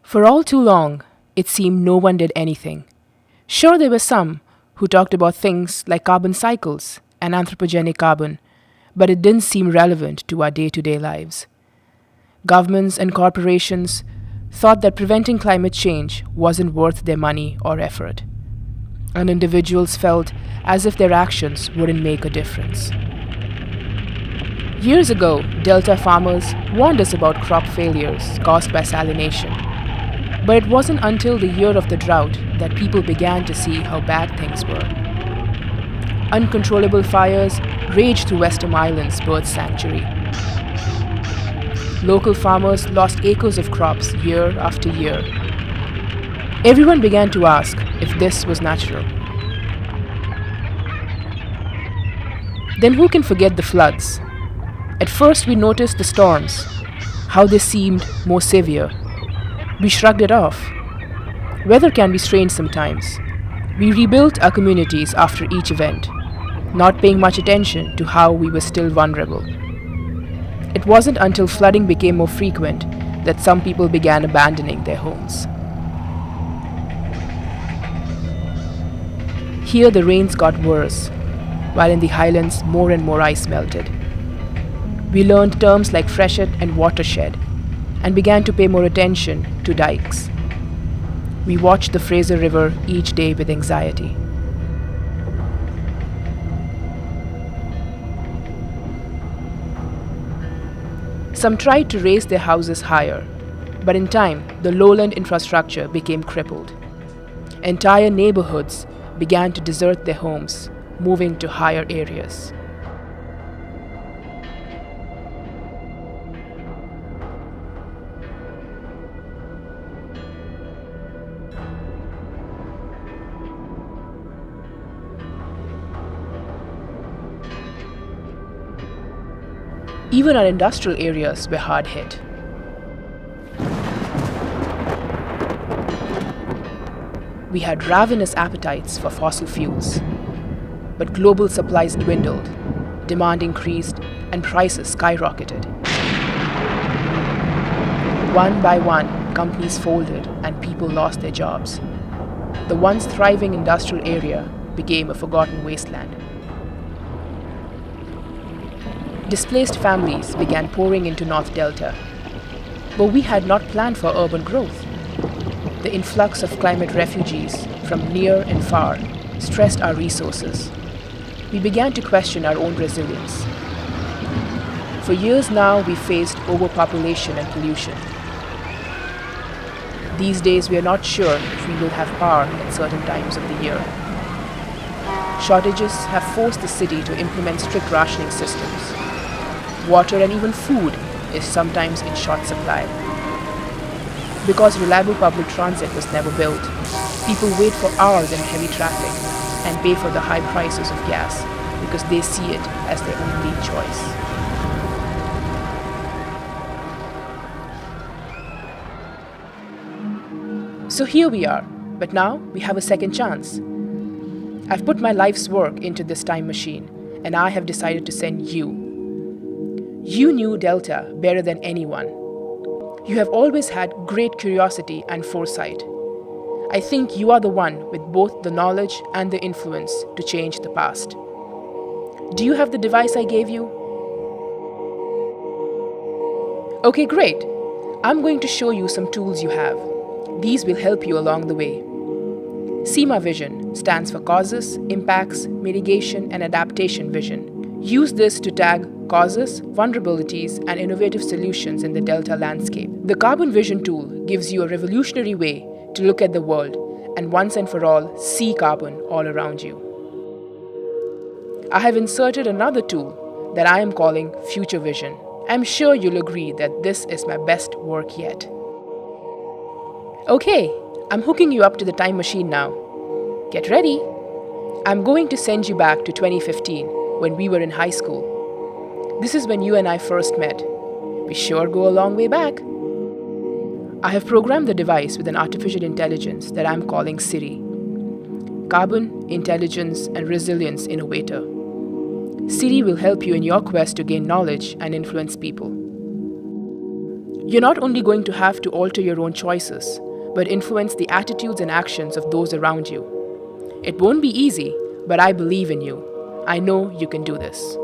For all too long, it seemed no one did anything. Sure, there were some who talked about things like carbon cycles and anthropogenic carbon, but it didn't seem relevant to our day-to-day lives. Governments and corporations thought that preventing climate change wasn't worth their money or effort, and individuals felt as if their actions wouldn't make a difference. Years ago, Delta farmers warned us about crop failures caused by salination. But it wasn't until the year of the drought that people began to see how bad things were. Uncontrollable fires raged through Western Island's bird sanctuary. Local farmers lost acres of crops year after year. Everyone began to ask if this was natural. Then who can forget the floods? At first we noticed the storms, how they seemed more severe. We shrugged it off. Weather can be strange sometimes. We rebuilt our communities after each event, not paying much attention to how we were still vulnerable. It wasn't until flooding became more frequent that some people began abandoning their homes. Here the rains got worse, while in the highlands more and more ice melted. We learned terms like freshet and watershed, and began to pay more attention to dikes. We watched the Fraser River each day with anxiety. Some tried to raise their houses higher, but in time, the lowland infrastructure became crippled. Entire neighborhoods began to desert their homes, moving to higher areas. Even our industrial areas were hard hit. We had ravenous appetites for fossil fuels, but global supplies dwindled, demand increased, and prices skyrocketed. One by one, companies folded and people lost their jobs. The once thriving industrial area became a forgotten wasteland. Displaced families began pouring into North Delta, but we had not planned for urban growth. The influx of climate refugees from near and far stressed our resources. We began to question our own resilience. For years now, we faced overpopulation and pollution. These days, we are not sure if we will have power at certain times of the year. Shortages have forced the city to implement strict rationing systems. Water and even food is sometimes in short supply. Because reliable public transit was never built, people wait for hours in heavy traffic and pay for the high prices of gas because they see it as their only choice. So here we are, but now we have a second chance. I've put my life's work into this time machine, and I have decided to send you. You knew Delta better than anyone. You have always had great curiosity and foresight. I think you are the one with both the knowledge and the influence to change the past. Do you have the device I gave you? Okay, great. I'm going to show you some tools you have. These will help you along the way. CIMA Vision stands for Causes, Impacts, Mitigation, and Adaptation Vision. Use this to tag causes, vulnerabilities, and innovative solutions in the Delta landscape. The Carbon Vision tool gives you a revolutionary way to look at the world and once and for all see carbon all around you. I have inserted another tool that I am calling Future Vision. I'm sure you'll agree that this is my best work yet. Okay, I'm hooking you up to the time machine now. Get ready. I'm going to send you back to 2015 when we were in high school. This is when you and I first met. We sure go a long way back. I have programmed the device with an artificial intelligence that I'm calling Siri. Carbon, Intelligence, and Resilience Innovator. Siri will help you in your quest to gain knowledge and influence people. You're not only going to have to alter your own choices, but influence the attitudes and actions of those around you. It won't be easy, but I believe in you. I know you can do this.